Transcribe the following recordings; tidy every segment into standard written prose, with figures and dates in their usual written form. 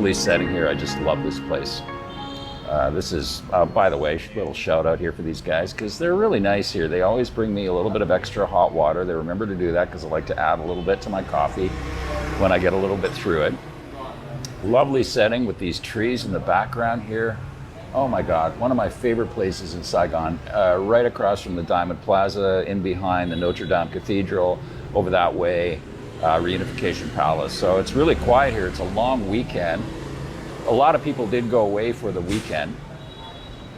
lovely setting here. I just love this place. This is, by the way, a little shout out here for these guys because they're really nice here. They always bring me a little bit of extra hot water. They remember to do that because I like to add a little bit to my coffee when I get a little bit through it. Lovely setting with these trees in the background here. Oh my God, one of my favorite places in Saigon, right across from the Diamond Plaza, in behind the Notre Dame Cathedral, over that way, Reunification Palace. So it's really quiet here. It's a long weekend. A lot of people did go away for the weekend.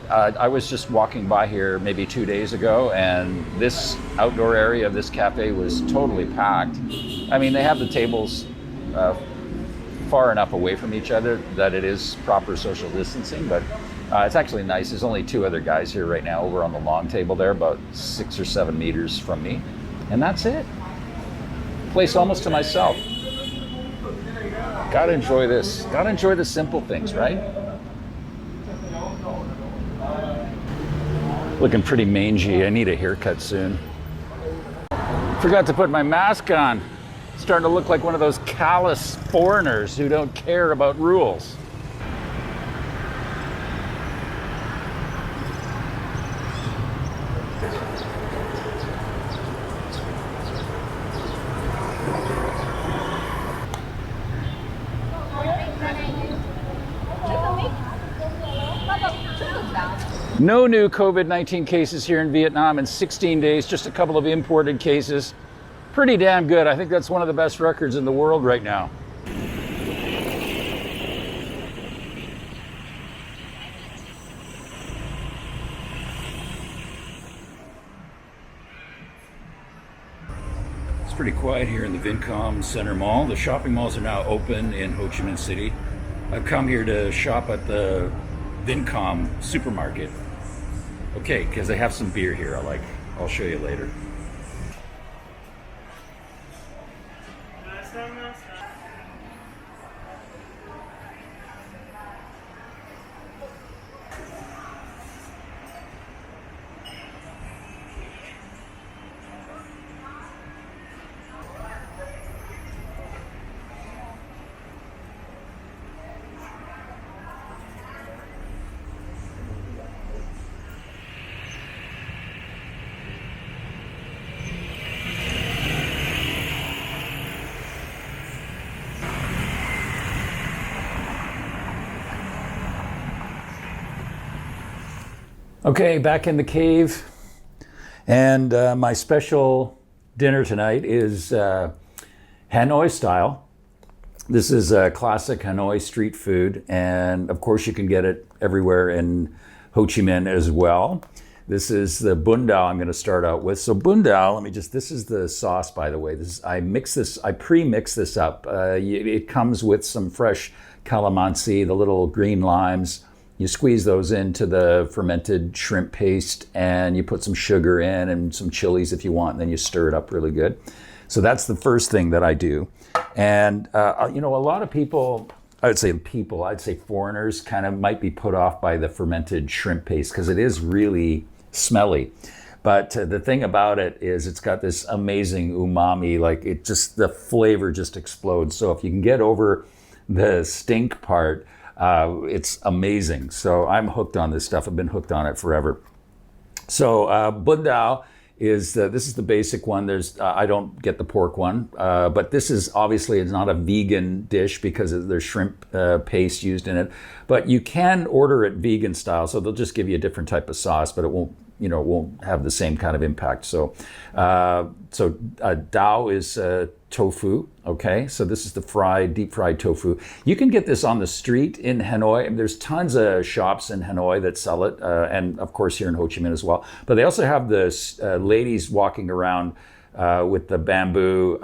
I was just walking by here maybe 2 days ago, and this outdoor area of this cafe was totally packed. I mean, they have the tables far enough away from each other that it is proper social distancing, but it's actually nice. There's only 2 other guys here right now over on the long table there, about 6 or 7 meters from me, and that's it. Place almost to myself. Gotta enjoy this. Gotta enjoy the simple things, right? Looking pretty mangy. I need a haircut soon. Forgot to put my mask on. Starting to look like one of those callous foreigners who don't care about rules. No new COVID-19 cases here in Vietnam in 16 days, just a couple of imported cases. Pretty damn good. I think that's one of the best records in the world right now. It's pretty quiet here in the Vincom Center Mall. The shopping malls are now open in Ho Chi Minh City. I've come here to shop at the Vincom supermarket. Okay, because they have some beer here I'll show you later. Okay, back in the cave, and my special dinner tonight is Hanoi style. This is a classic Hanoi street food, and of course you can get it everywhere in Ho Chi Minh as well. This is the bun dao I'm going to start out with. So bun dao, this is the sauce, by the way. I pre-mix this up. It comes with some fresh calamansi, the little green limes. You squeeze those into the fermented shrimp paste, and you put some sugar in and some chilies if you want, and then you stir it up really good. So that's the first thing that I do. And a lot of people, I'd say foreigners kind of might be put off by the fermented shrimp paste because it is really smelly. But the thing about it is it's got this amazing umami, the flavor just explodes. So if you can get over the stink part, it's amazing. So I'm hooked on this stuff. I've been hooked on it forever. So bun dao this is the basic one. I don't get the pork one, but this is obviously it's not a vegan dish because there's shrimp paste used in it. But you can order it vegan style, so they'll just give you a different type of sauce, but it won't have the same kind of impact. So dao is tofu. Okay, so this is the deep fried tofu. You can get this on the street in Hanoi. There's tons of shops in Hanoi that sell it, and of course here in Ho Chi Minh as well. But they also have the ladies walking around with the bamboo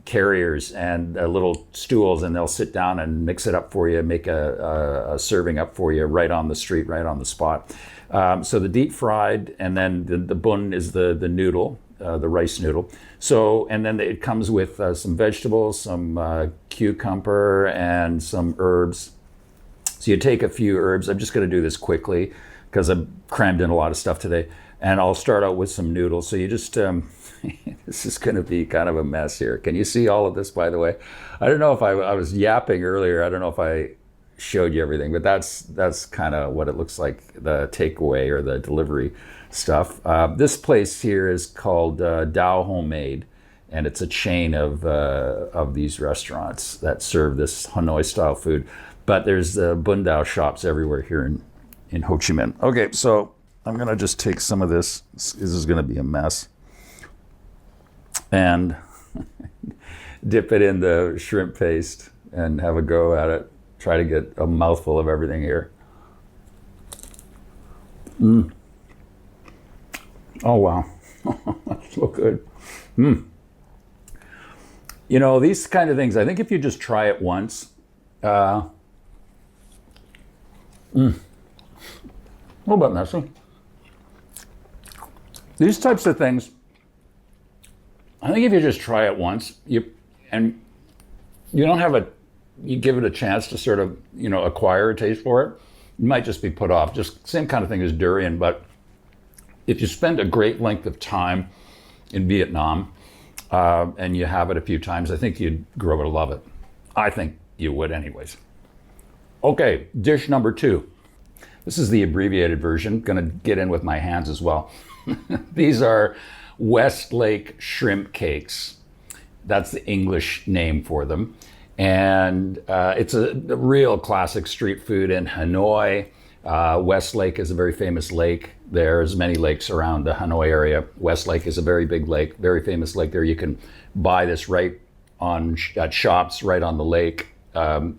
carriers and little stools, and they'll sit down and mix it up for you, make a serving up for you right on the street, right on the spot. So the deep fried, and then the bun is the noodle, the rice noodle. So, and then it comes with some vegetables, some cucumber, and some herbs. So you take a few herbs. I'm just going to do this quickly because I've crammed in a lot of stuff today. And I'll start out with some noodles. So you just, this is going to be kind of a mess here. Can you see all of this, by the way? I don't know if I was yapping earlier. I don't know if I showed you everything, but that's kind of what it looks like, the takeaway or the delivery stuff. This place here is called Dao Homemade, and it's a chain of these restaurants that serve this Hanoi style food. But there's the Bun Dao shops everywhere here in Ho Chi Minh. Okay, so I'm gonna just take some of this. This is gonna be a mess, and dip it in the shrimp paste and have a go at it. Try to get a mouthful of everything here. Oh wow, that's so good. You know, these kind of things, I think if you just try it once, a little bit messy. These types of things, I think if you just try it once, you give it a chance to sort of, acquire a taste for it, you might just be put off. Just same kind of thing as durian, but if you spend a great length of time in Vietnam, and you have it a few times, I think you'd grow to love it. I think you would anyways. Okay, dish number 2. This is the abbreviated version. Gonna get in with my hands as well. These are Westlake shrimp cakes. That's the English name for them. And it's a real classic street food in Hanoi. Westlake is a very famous lake. There's many lakes around the Hanoi area. Westlake is a very big lake, very famous lake there. You can buy this right at shops right on the lake.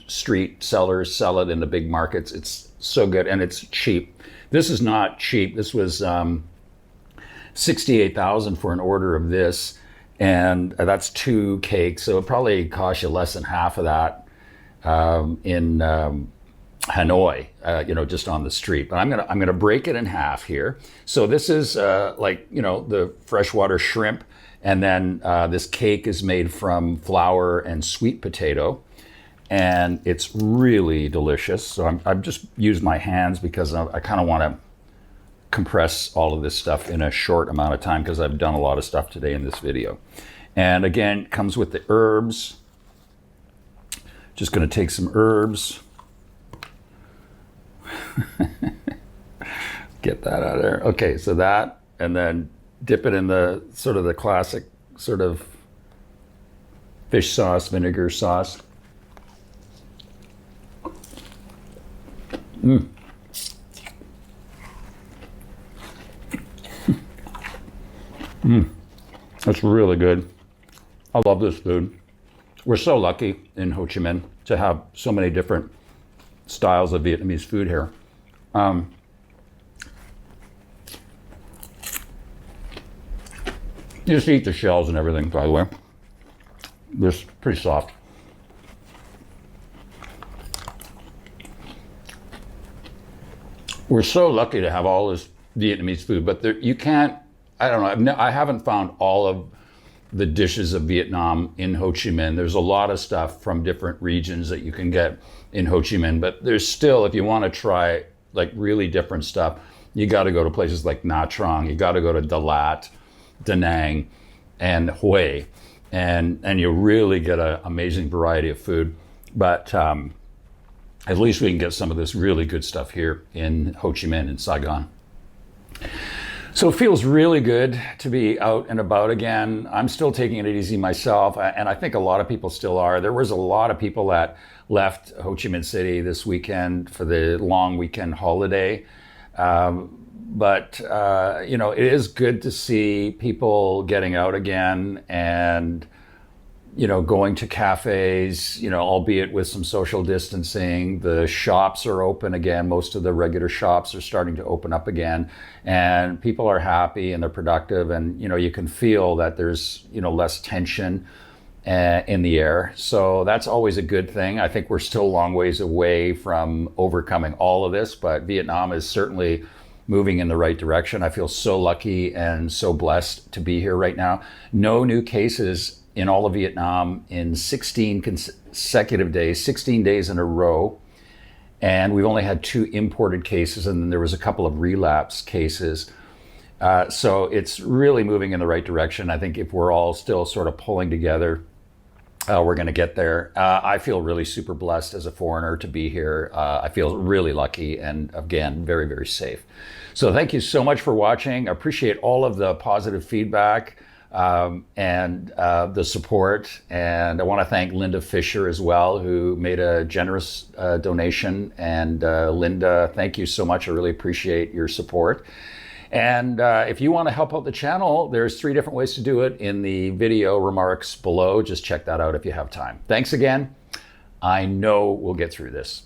Street sellers sell it in the big markets. It's so good, and it's cheap. This is not cheap. This was $68,000 for an order of this, and that's 2 cakes. So it probably cost you less than half of that in Hanoi, just on the street. But I'm gonna break it in half here. So this is the freshwater shrimp, and then this cake is made from flour and sweet potato, and it's really delicious. So I've just used my hands because I kind of want to compress all of this stuff in a short amount of time because I've done a lot of stuff today in this video. And again, it comes with the herbs. Just going to take some herbs. Get that out of there. Okay, so that, and then dip it in the classic sort of fish sauce, vinegar sauce. That's really good. I love this food. We're so lucky in Ho Chi Minh to have so many different styles of Vietnamese food here. You just eat the shells and everything, by the way. They're pretty soft. We're so lucky to have all this Vietnamese food, but you can't, I don't know, I haven't found all of the dishes of Vietnam in Ho Chi Minh. There's a lot of stuff from different regions that you can get in Ho Chi Minh, but there's still, if you want to try like really different stuff, you got to go to places like Nha Trang, you got to go to Dalat, Da Nang, and Hue, and you really get an amazing variety of food. But at least we can get some of this really good stuff here in Ho Chi Minh, in Saigon. So it feels really good to be out and about again. I'm still taking it easy myself, and I think a lot of people still are. There was a lot of people that left Ho Chi Minh City this weekend for the long weekend holiday. But it is good to see people getting out again and, going to cafes, albeit with some social distancing. The shops are open again. Most of the regular shops are starting to open up again, and people are happy and they're productive. And, you can feel that there's, less tension in the air. So that's always a good thing. I think we're still a long ways away from overcoming all of this, but Vietnam is certainly moving in the right direction. I feel so lucky and so blessed to be here right now. No new cases in all of Vietnam in 16 consecutive days, 16 days in a row. And we've only had 2 imported cases, and then there was a couple of relapse cases. So it's really moving in the right direction. I think if we're all still sort of pulling together We're going to get there. I feel really super blessed as a foreigner to be here. I feel really lucky and, again, very, very safe. So thank you so much for watching. I appreciate all of the positive feedback and the support. And I want to thank Linda Fisher as well, who made a generous donation. And Linda, thank you so much. I really appreciate your support. And if you want to help out the channel, there's 3 different ways to do it in the video remarks below. Just check that out if you have time. Thanks again. I know we'll get through this.